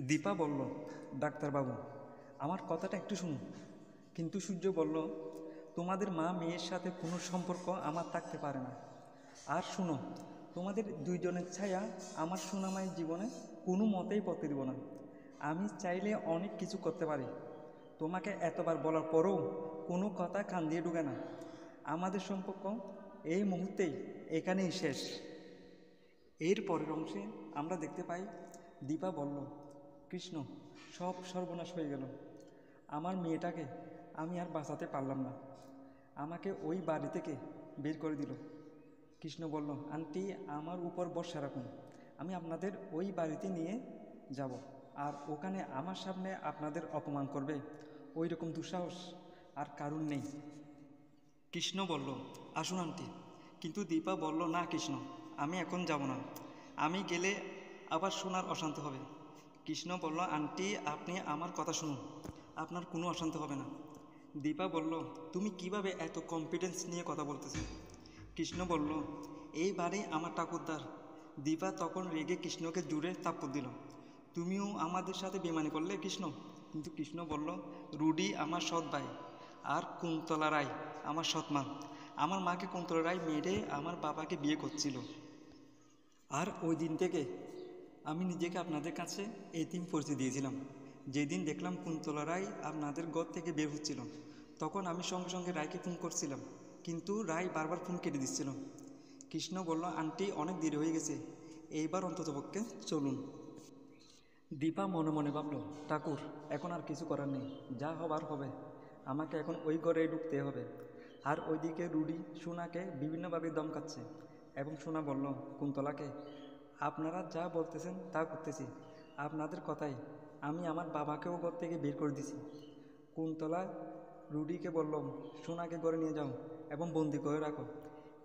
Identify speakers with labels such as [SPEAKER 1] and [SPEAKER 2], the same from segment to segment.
[SPEAKER 1] দীপা বলল, ডাক্তারবাবু, আমার কথাটা একটু শুনুন। কিন্তু সূর্য বলল, তোমাদের মা মেয়ের সাথে কোনো সম্পর্ক আমার থাকতে পারে না। আর শুনো, তোমাদের দুইজনের ছায়া আমার সোনামায়ের জীবনে কোনো মতেই পড়তে দিব না। আমি চাইলে অনেক কিছু করতে পারি, তোমাকে এতবার বলার পরেও কোনো কথা কান দিয়ে ঢুকে না। আমাদের সম্পর্ক এই মুহূর্তেই এখানেই শেষ। এর পরের অংশে আমরা দেখতে পাই দীপা বলল, কৃষ্ণ, সব সর্বনাশ হয়ে গেল। আমার মেয়েটাকে আমি আর বাঁচাতে পারলাম না, আমাকে ওই বাড়ি থেকে বের করে দিল। কৃষ্ণ বলল, আন্টি, আমার উপর ভরসা রাখুন, আমি আপনাদের ওই বাড়িতে নিয়ে যাব, আর ওখানে আমার সামনে আপনাদের অপমান করবে ওই রকম দুঃসাহস আর কারণ নেই। কৃষ্ণ বলল, আসুন আন্টি। কিন্তু দীপা বলল, না কৃষ্ণ, আমি এখন যাব না, আমি গেলে আবার সোনার অশান্তি হবে। কৃষ্ণ বলল, আন্টি, আপনি আমার কথা শুনুন, আপনার কোনো অশান্তি হবে না। দীপা বলল, তুমি কিভাবে এত কনফিডেন্স নিয়ে কথা বলতেছো? কৃষ্ণ বলল, এই বাড়ি আমার ঠাকুরদার। দীপা তখন রেগে কৃষ্ণকে জুড়ে থাপ্পড় দিল, তুমিও আমাদের সাথে বেমানি করলে কৃষ্ণ? কিন্তু কৃষ্ণ বলল, রুডি আমার সৎ ভাই, আর কুন্তলা রায় আমার সৎ মা। আমার মাকে কুন্তলা রায় মেরে আমার বাবাকে বিয়ে করছিল, আর ওই দিন থেকে আমি নিজেকে আপনাদের কাছে এতিম পরিচয় দিয়েছিলাম। যেদিন দেখলাম কুন্তলা রায় আপনাদের ঘর থেকে বের হচ্ছিল, তখন আমি সঙ্গে সঙ্গে রায়কে ফোন করছিলাম, কিন্তু রায় বারবার ফোন কেটে দিচ্ছিল। কৃষ্ণ বলল, আন্টি, অনেক দেরি হয়ে গেছে, এইবার অন্ততপক্ষে চলুন। দীপা মনে মনে ভাবল, ঠাকুর, এখন আর কিছু করার নেই, যা হবার হবে, আমাকে এখন ওই ঘরে ঢুকতে হবে। আর ওইদিকে রুডি সোনাকে বিভিন্নভাবে ধমকাচ্ছে, এবং সোনা বলল কুন্তলাকে, আপনারা যা বলতেছেন তা করতেছি, আপনাদের কথাই আমি আমার বাবাকেও ঘর থেকে বের করে দিছি। কুন্তলা রুডিকে বলল, সোনাকে ঘরে নিয়ে যাও এবং বন্দি করে রাখো।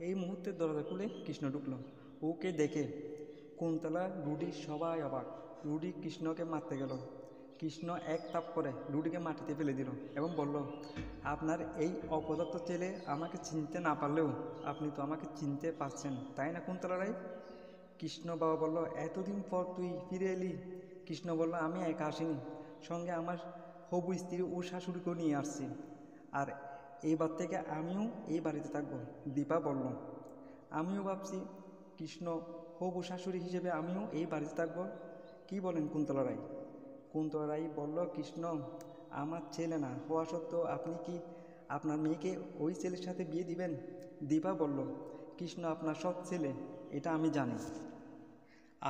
[SPEAKER 1] এই মুহূর্তে দরজা খুলে কৃষ্ণ ঢুকলো। ওকে দেখে কুন্তলা, রুডি সবাই অবাক। রুডি কৃষ্ণকে মারতে গেল। কৃষ্ণ এক তাপ করে রুডিকে মাটিতে ফেলে দিল এবং বলল, আপনার এই অপদার্থ ছেলে আমাকে চিনতে না পারলেও আপনি তো আমাকে চিনতে পারছেন, তাই না কুন্তলা রায়? কৃষ্ণ বাবা বলল, এতদিন পর তুই ফিরে এলি? কৃষ্ণ বলল, আমি একা আসিনি, সঙ্গে আমার হবু স্ত্রী ও শাশুড়িকেও নিয়ে আসছি, আর এইবার থেকে আমিও এই বাড়িতে থাকবো। দীপা বলল, আমিও ভাবছি কৃষ্ণ হবু শাশুড়ি হিসেবে আমিও এই বাড়িতে থাকবো। কি বলেন কুন্তলা রায়? কুন্তলা রায় বলল, কৃষ্ণ আমার ছেলে না হওয়া সত্ত্বেও আপনি কি আপনার মেয়েকে ওই ছেলের সাথে বিয়ে দিবেন? দীপা বলল, কৃষ্ণ আপনার সৎ ছেলে, এটা আমি জানি,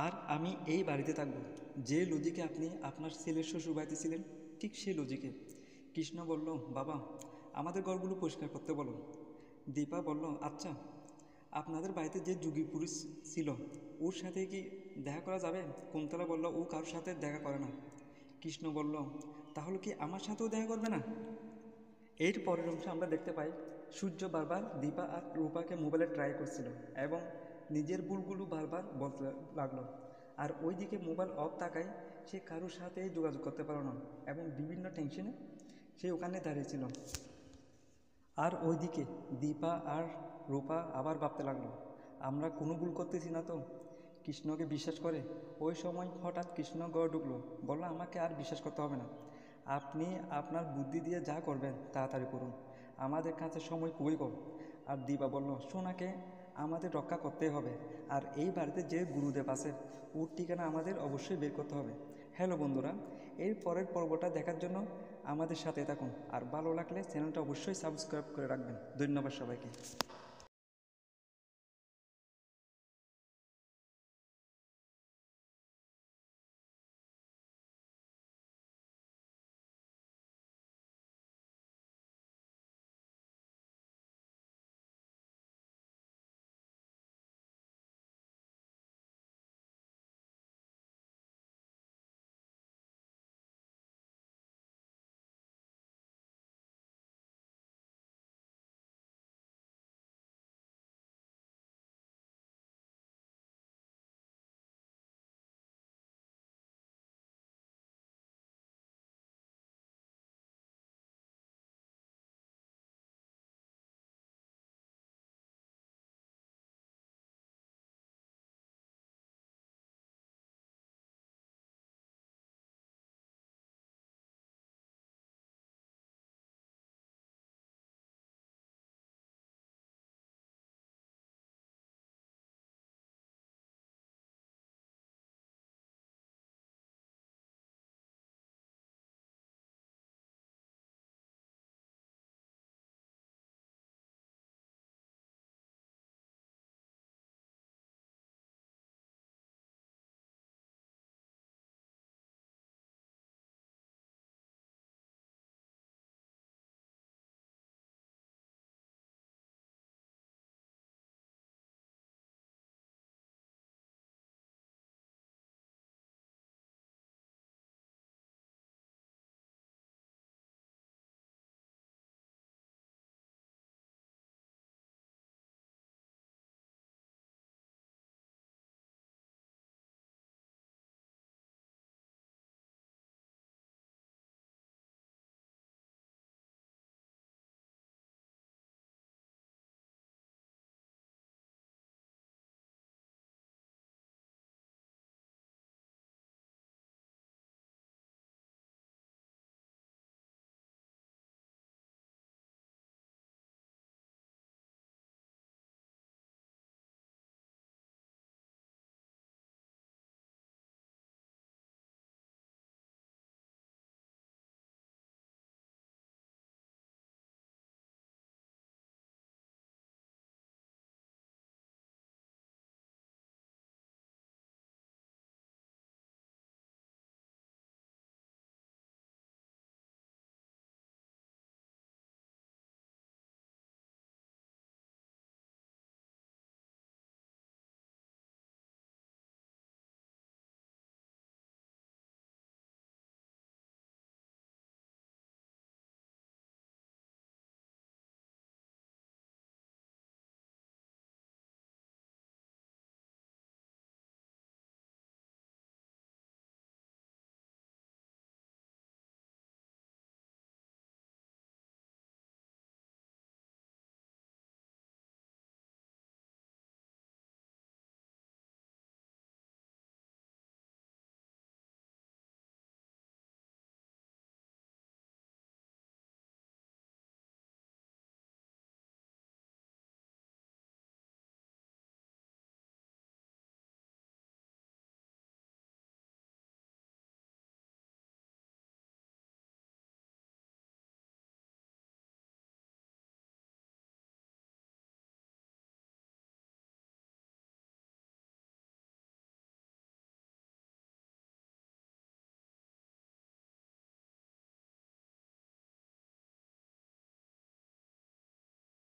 [SPEAKER 1] আর আমি এই বাড়িতে থাকব। যে লজিকে আপনি আপনার ছেলের শ্বশুর বাড়িতে ছিলেন, ঠিক সেই লজিকে। কৃষ্ণ বলল, বাবা, আমাদের ঘরগুলো পরিষ্কার করতে বলো। দীপা বলল, আচ্ছা, আপনাদের বাড়িতে যে যুগী পুরুষ ছিল ওর সাথে কি দেখা করা যাবে? কুন্তলা বলল, ও কারোর সাথে দেখা করে না। কৃষ্ণ বলল, তাহলে কি আমার সাথেও দেখা করবে না? এর পরের অংশে আমরা দেখতে পাই সূর্য বারবার দীপা আর রূপাকে মোবাইলে ট্রাই করছিল এবং নিজের ভুলগুলো বারবার বলতে লাগলো। আর ওইদিকে মোবাইল অফ থাকায় সে কারোর সাথে যোগাযোগ করতে পারল না এবং বিভিন্ন টেনশনে সে ওখানে দাঁড়িয়েছিল। আর ওইদিকে দীপা আর রূপা আবার ভাবতে লাগলো, আমরা কোনো ভুল করতেছি না তো? কৃষ্ণকে বিশ্বাস করে। ওই সময় হঠাৎ কৃষ্ণ ঘরে ঢুকলো, বলল, আমাকে আর বিশ্বাস করতে হবে না, আপনি আপনার বুদ্ধি দিয়ে যা করবেন তাড়াতাড়ি করুন, আমাদের কাছে সময় খুবই কম। আর দীপা বলল, সোনাকে আমাদের রক্ষা করতে হবে, আর এই বাড়িতে যে গুরুদেব আছে ওর ঠিকানা আমাদের অবশ্যই বের করতে হবে। হ্যালো বন্ধুরা, এর পরের পর্বটা দেখার জন্য আমাদের সাথে থাকুন, আর ভালো লাগলে চ্যানেলটা অবশ্যই সাবস্ক্রাইব করে রাখবেন। ধন্যবাদ সবাইকে।